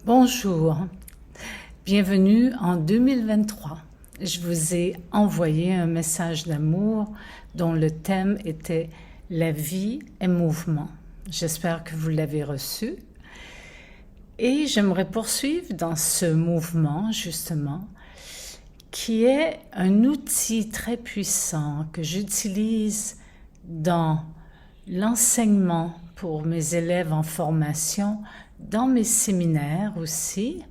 Bonjour, bienvenue en 2023. Je vous ai envoyé un message d'amour dont le thème était « La vie est mouvement ». J'espère que vous l'avez reçu. Et j'aimerais poursuivre dans ce mouvement, justement, qui est un outil très puissant que j'utilise dans l'enseignement pour mes élèves en formation, dans mes séminaires aussi,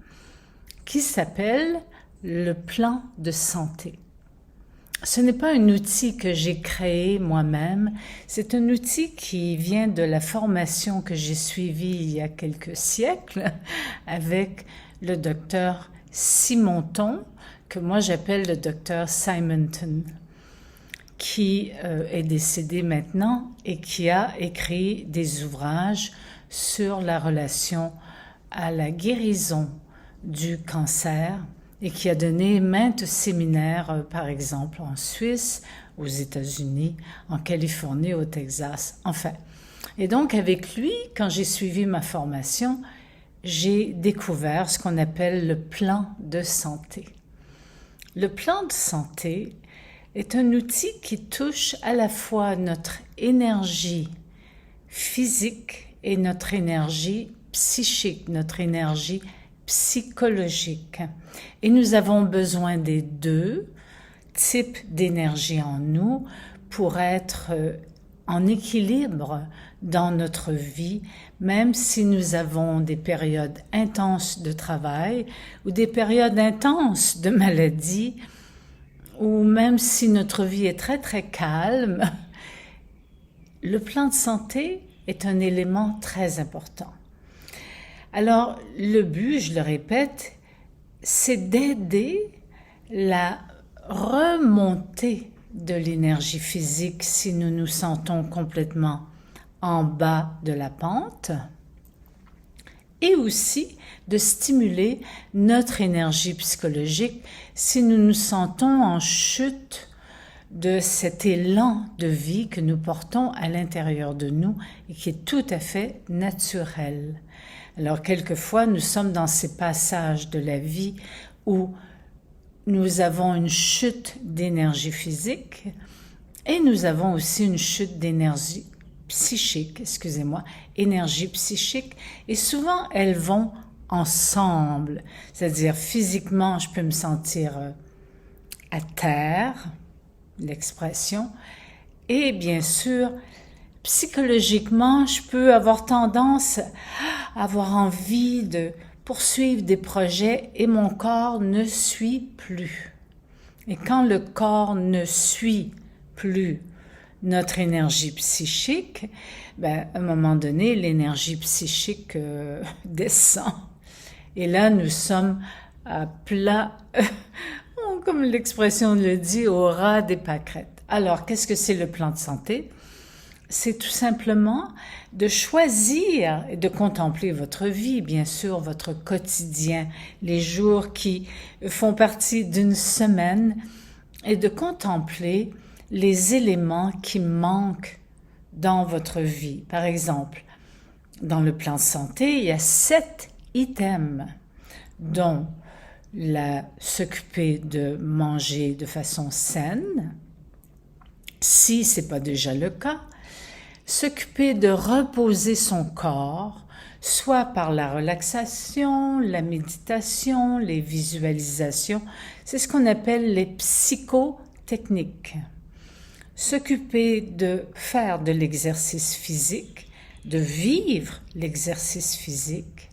qui s'appelle le plan de santé. Ce n'est pas un outil que j'ai créé moi-même, c'est un outil qui vient de la formation que j'ai suivie il y a quelques siècles avec le docteur Simonton, que moi j'appelle le docteur Simonton, qui est décédé maintenant et qui a écrit des ouvrages sur la relation à la guérison du cancer et qui a donné maintes séminaires, par exemple en Suisse, aux États-Unis, en Californie, au Texas, enfin. Et donc avec lui, quand j'ai suivi ma formation, j'ai découvert ce qu'on appelle le plan de santé. Le plan de santé est un outil qui touche à la fois notre énergie physique et notre énergie psychique, notre énergie psychologique. Et nous avons besoin des deux types d'énergie en nous pour être en équilibre dans notre vie, même si nous avons des périodes intenses de travail ou des périodes intenses de maladie, ou même si notre vie est très très calme, le plan de santé est un élément très important. Alors, le but, je le répète, c'est d'aider la remontée de l'énergie physique si nous nous sentons complètement en bas de la pente, et aussi de stimuler notre énergie psychologique si nous nous sentons en chute de cet élan de vie que nous portons à l'intérieur de nous et qui est tout à fait naturel. Alors quelquefois, nous sommes dans ces passages de la vie où nous avons une chute d'énergie physique et nous avons aussi une chute d'énergie psychique, énergie psychique, et souvent elles vont ensemble, c'est-à-dire physiquement, je peux me sentir à terre, l'expression, et bien sûr, psychologiquement, je peux avoir tendance à avoir envie de poursuivre des projets et mon corps ne suit plus. Et quand le corps ne suit plus notre énergie psychique, à un moment donné, l'énergie psychique descend. Et là, nous sommes à plat, comme l'expression le dit, au ras des pâquerettes. Alors, qu'est-ce que c'est le plan de santé? C'est tout simplement de choisir et de contempler votre vie, bien sûr, votre quotidien, les jours qui font partie d'une semaine, et de contempler les éléments qui manquent dans votre vie. Par exemple, dans le plan de santé, il y a 7 items, dont s'occuper de manger de façon saine, si ce n'est pas déjà le cas, s'occuper de reposer son corps, soit par la relaxation, la méditation, les visualisations, c'est ce qu'on appelle les psychotechniques. S'occuper de faire de l'exercice physique, de vivre l'exercice physique.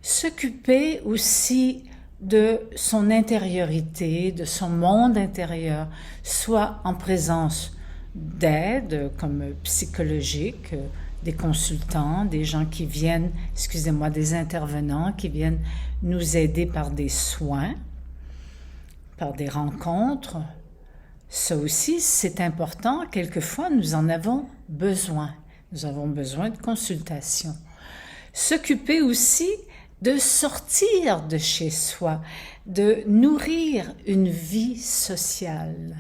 S'occuper aussi de son intériorité, de son monde intérieur, soit en présence d'aide comme psychologique, des consultants, des gens qui viennent, des intervenants qui viennent nous aider par des soins, par des rencontres. Ça aussi, c'est important. Quelquefois, nous en avons besoin. Nous avons besoin de consultation. S'occuper aussi de sortir de chez soi, de nourrir une vie sociale,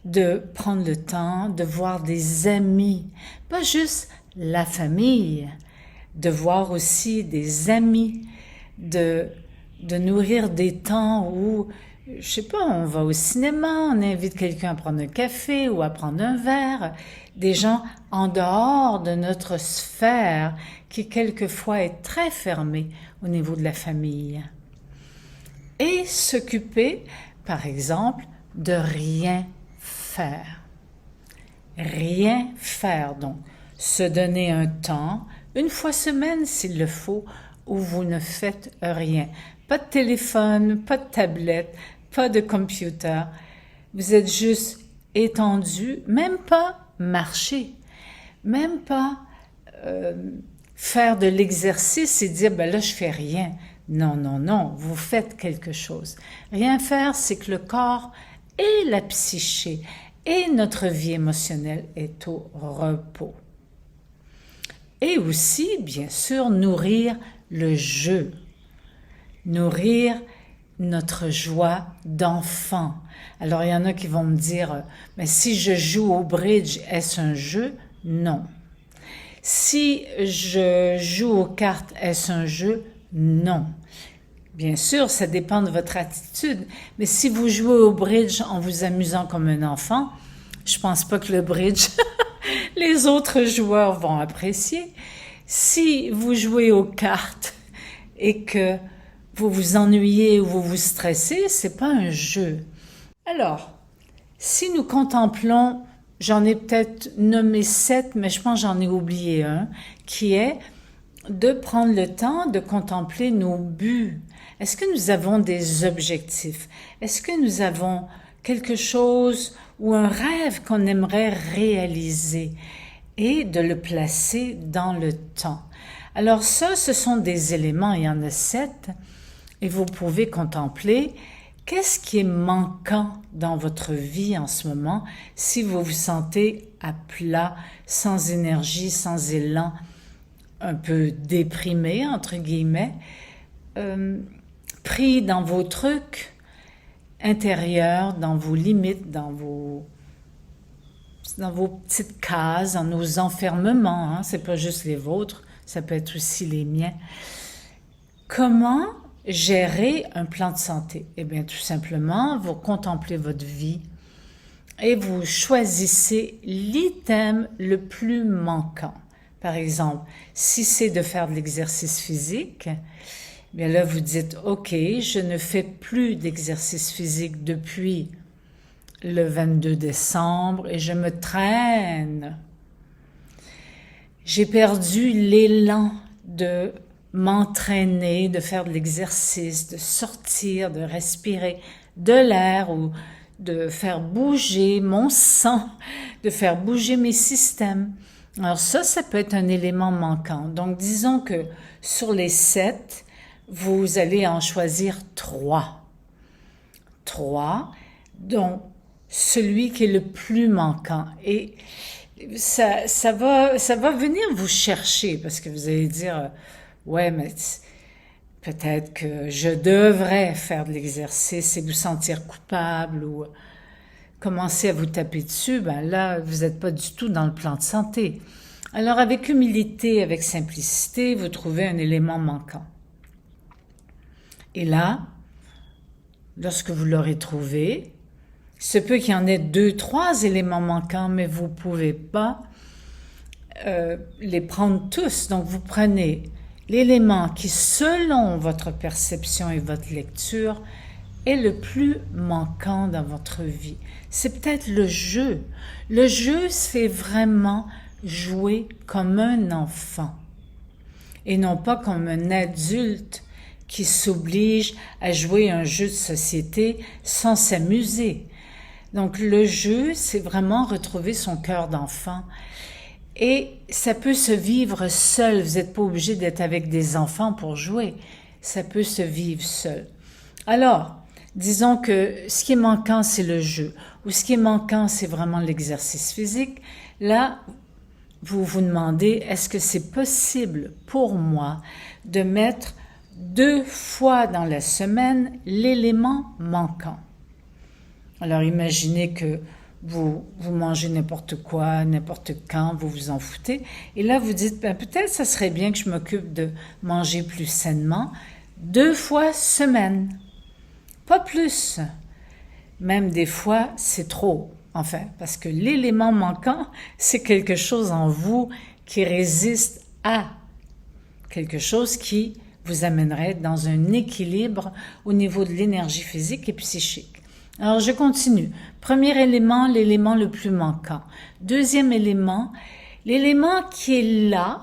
de prendre le temps de voir des amis, pas juste la famille, de voir aussi des amis, de nourrir des temps où, je sais pas, on va au cinéma, on invite quelqu'un à prendre un café ou à prendre un verre, des gens en dehors de notre sphère qui quelquefois est très fermée au niveau de la famille. Et s'occuper, par exemple, de rien faire. Rien faire, donc. Se donner un temps, une fois semaine s'il le faut, où vous ne faites rien. Pas de téléphone, pas de tablette, pas de computer. Vous êtes juste étendu, même pas marcher, même pas faire de l'exercice et dire, ben là, je fais rien. Non, non, non, vous faites quelque chose. Rien faire, c'est que le corps et la psyché et notre vie émotionnelle est au repos. Et aussi, bien sûr, nourrir le jeu. Nourrir notre joie d'enfant. Alors, il y en a qui vont me dire, mais si je joue au bridge, est-ce un jeu? Non. Si je joue aux cartes, est-ce un jeu? Non. Bien sûr, ça dépend de votre attitude, mais si vous jouez au bridge en vous amusant comme un enfant, je pense pas que le bridge, les autres joueurs vont apprécier. Si vous jouez aux cartes et que vous vous ennuyez ou vous vous stressez, c'est pas un jeu. Alors, si nous contemplons, j'en ai peut-être nommé 7, mais je pense que j'en ai oublié un, qui est de prendre le temps de contempler nos buts. Est-ce que nous avons des objectifs? Est-ce que nous avons quelque chose ou un rêve qu'on aimerait réaliser et de le placer dans le temps? Alors ça, ce sont des éléments, il y en a 7, et vous pouvez contempler qu'est-ce qui est manquant dans votre vie en ce moment si vous vous sentez à plat, sans énergie, sans élan, un peu déprimé, entre guillemets, pris dans vos trucs intérieurs, dans vos limites, dans vos petites cases, dans nos enfermements, hein, c'est pas juste les vôtres, ça peut être aussi les miens. Comment gérer un plan de santé? Eh bien, tout simplement, vous contemplez votre vie et vous choisissez l'item le plus manquant. Par exemple, si c'est de faire de l'exercice physique, bien là, vous dites, OK, je ne fais plus d'exercice physique depuis le 22 décembre et je me traîne. J'ai perdu l'élan de m'entraîner, de faire de l'exercice, de sortir, de respirer de l'air ou de faire bouger mon sang, de faire bouger mes systèmes. Alors ça peut être un élément manquant. Donc disons que sur les 7, vous allez en choisir 3. 3, dont celui qui est le plus manquant. Et ça va venir vous chercher parce que vous allez dire, ouais, mais peut-être que je devrais faire de l'exercice et vous sentir coupable ou commencer à vous taper dessus, ben là, vous n'êtes pas du tout dans le plan de santé. Alors, avec humilité, avec simplicité, vous trouvez un élément manquant. Et là, lorsque vous l'aurez trouvé, il se peut qu'il y en ait 2, 3 éléments manquants, mais vous ne pouvez pas les prendre tous. Donc, vous prenez l'élément qui, selon votre perception et votre lecture, est le plus manquant dans votre vie. C'est peut-être le jeu. Le jeu, c'est vraiment jouer comme un enfant et non pas comme un adulte qui s'oblige à jouer un jeu de société sans s'amuser. Donc le jeu, c'est vraiment retrouver son cœur d'enfant. Et ça peut se vivre seul. Vous n'êtes pas obligé d'être avec des enfants pour jouer. Ça peut se vivre seul. Alors, disons que ce qui est manquant, c'est le jeu. Ou ce qui est manquant, c'est vraiment l'exercice physique. Là, vous vous demandez, est-ce que c'est possible pour moi de mettre 2 fois dans la semaine l'élément manquant? Alors, imaginez que vous mangez n'importe quoi, n'importe quand, vous vous en foutez. Et là, vous dites, ben, peut-être ça serait bien que je m'occupe de manger plus sainement 2 fois semaine. Pas plus. Même des fois, c'est trop, enfin, parce que l'élément manquant, c'est quelque chose en vous qui résiste à quelque chose qui vous amènerait dans un équilibre au niveau de l'énergie physique et psychique. Alors, je continue. Premier élément, l'élément le plus manquant. Deuxième élément, l'élément qui est là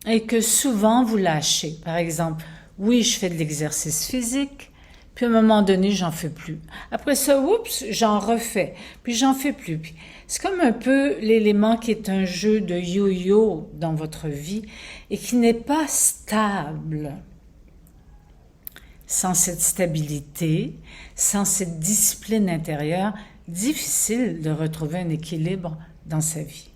et que souvent vous lâchez. Par exemple, oui, je fais de l'exercice physique, puis à un moment donné, j'en fais plus. Après ça, oups, j'en refais, puis j'en fais plus. C'est comme un peu l'élément qui est un jeu de yo-yo dans votre vie et qui n'est pas stable. Sans cette stabilité, sans cette discipline intérieure, difficile de retrouver un équilibre dans sa vie.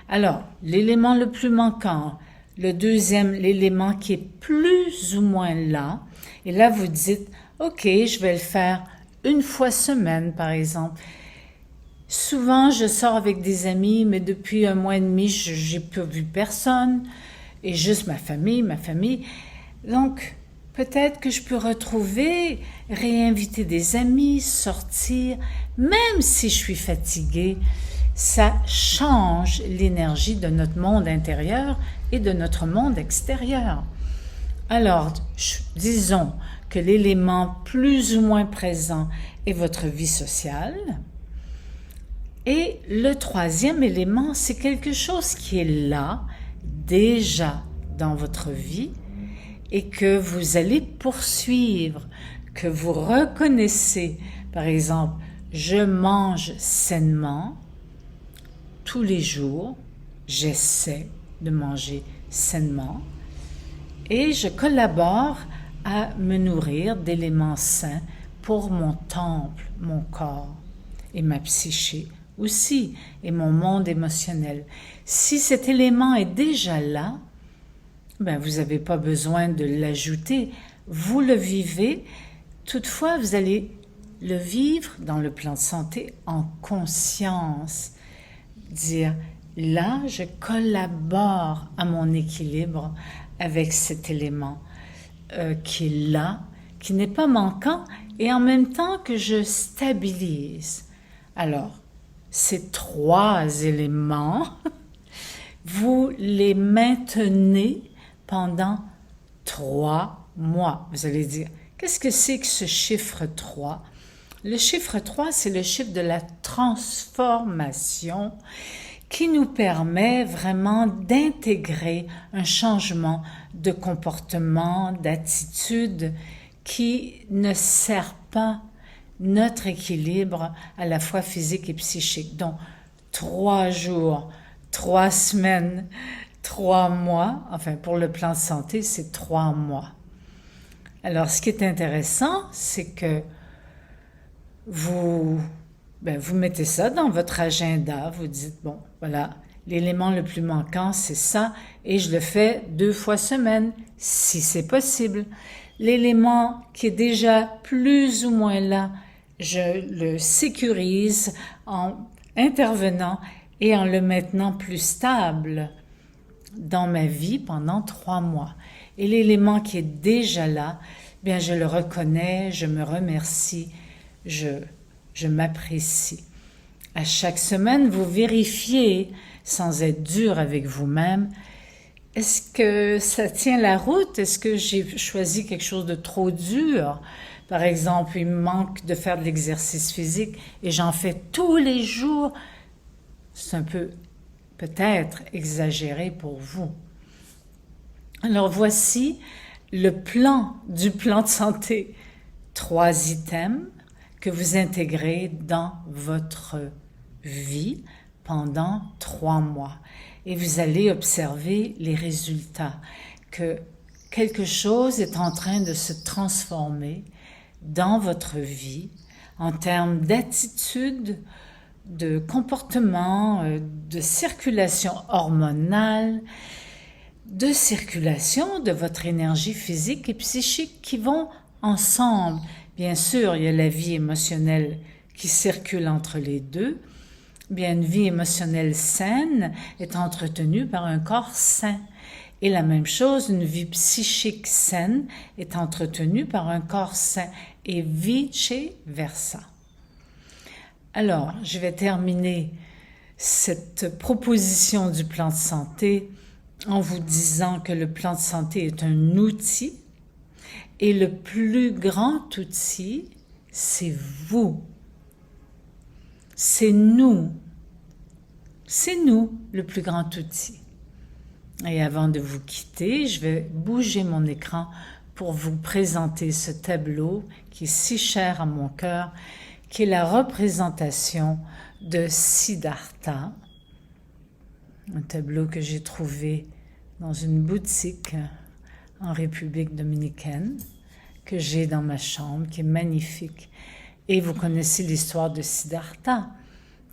Alors, l'élément le plus manquant, le deuxième, l'élément qui est plus ou moins là, et là vous dites, ok, je vais le faire 1 fois semaine par exemple. Souvent, je sors avec des amis, mais depuis 1 mois et demi, j'ai pas vu personne, et juste ma famille. Donc, peut-être que je peux retrouver, réinviter des amis, sortir, même si je suis fatiguée. Ça change l'énergie de notre monde intérieur et de notre monde extérieur. Alors, disons que l'élément plus ou moins présent est votre vie sociale. Et le troisième élément, c'est quelque chose qui est là, déjà dans votre vie, et que vous allez poursuivre, que vous reconnaissez. Par exemple, je mange sainement tous les jours, j'essaie de manger sainement et je collabore à me nourrir d'éléments sains pour mon temple, mon corps et ma psyché aussi et mon monde émotionnel. Si cet élément est déjà là, ben vous n'avez pas besoin de l'ajouter, vous le vivez. Toutefois, vous allez le vivre dans le plan de santé en conscience. Dire, là, je collabore à mon équilibre avec cet élément qui est là, qui n'est pas manquant, et en même temps que je stabilise. Alors, ces 3 éléments, vous les maintenez pendant 3 mois. Vous allez dire, qu'est-ce que c'est que ce chiffre 3? Le chiffre 3, c'est le chiffre de la transformation qui nous permet vraiment d'intégrer un changement de comportement, d'attitude qui ne sert pas notre équilibre à la fois physique et psychique. Donc, 3 jours, 3 semaines, 3 mois, enfin pour le plan de santé, c'est 3 mois. Alors, ce qui est intéressant, c'est que vous mettez ça dans votre agenda, vous dites, bon, voilà, l'élément le plus manquant, c'est ça, et je le fais 2 fois semaine, si c'est possible. L'élément qui est déjà plus ou moins là, je le sécurise en intervenant et en le maintenant plus stable dans ma vie pendant 3 mois. Et l'élément qui est déjà là, bien, je le reconnais, je me remercie, je m'apprécie. À chaque semaine, vous vérifiez, sans être dur avec vous-même, est-ce que ça tient la route? Est-ce que j'ai choisi quelque chose de trop dur? Par exemple, il me manque de faire de l'exercice physique et j'en fais tous les jours. C'est un peu, peut-être, exagéré pour vous. Alors voici le plan du plan de santé. 3 items que vous intégrez dans votre vie pendant 3 mois. Et vous allez observer les résultats, que quelque chose est en train de se transformer dans votre vie en termes d'attitude, de comportement, de circulation hormonale, de circulation de votre énergie physique et psychique qui vont ensemble. Bien sûr, il y a la vie émotionnelle qui circule entre les deux, bien une vie émotionnelle saine est entretenue par un corps sain. Et la même chose, une vie psychique saine est entretenue par un corps sain et vice versa. Alors, je vais terminer cette proposition du plan de santé en vous disant que le plan de santé est un outil et le plus grand outil, c'est vous. C'est nous. C'est nous le plus grand outil. Et avant de vous quitter, je vais bouger mon écran pour vous présenter ce tableau qui est si cher à mon cœur, qui est la représentation de Siddhartha, un tableau que j'ai trouvé dans une boutique en République dominicaine, que j'ai dans ma chambre, qui est magnifique. Et vous connaissez l'histoire de Siddhartha,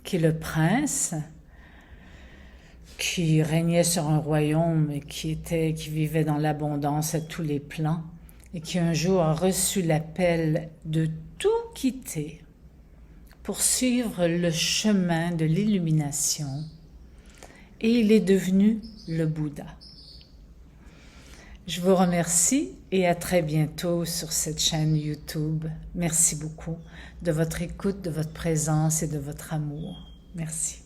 qui est le prince qui régnait sur un royaume et qui vivait dans l'abondance à tous les plans et qui un jour a reçu l'appel de tout quitter pour suivre le chemin de l'illumination et il est devenu le Bouddha. Je vous remercie et à très bientôt sur cette chaîne YouTube. Merci beaucoup de votre écoute, de votre présence et de votre amour. Merci.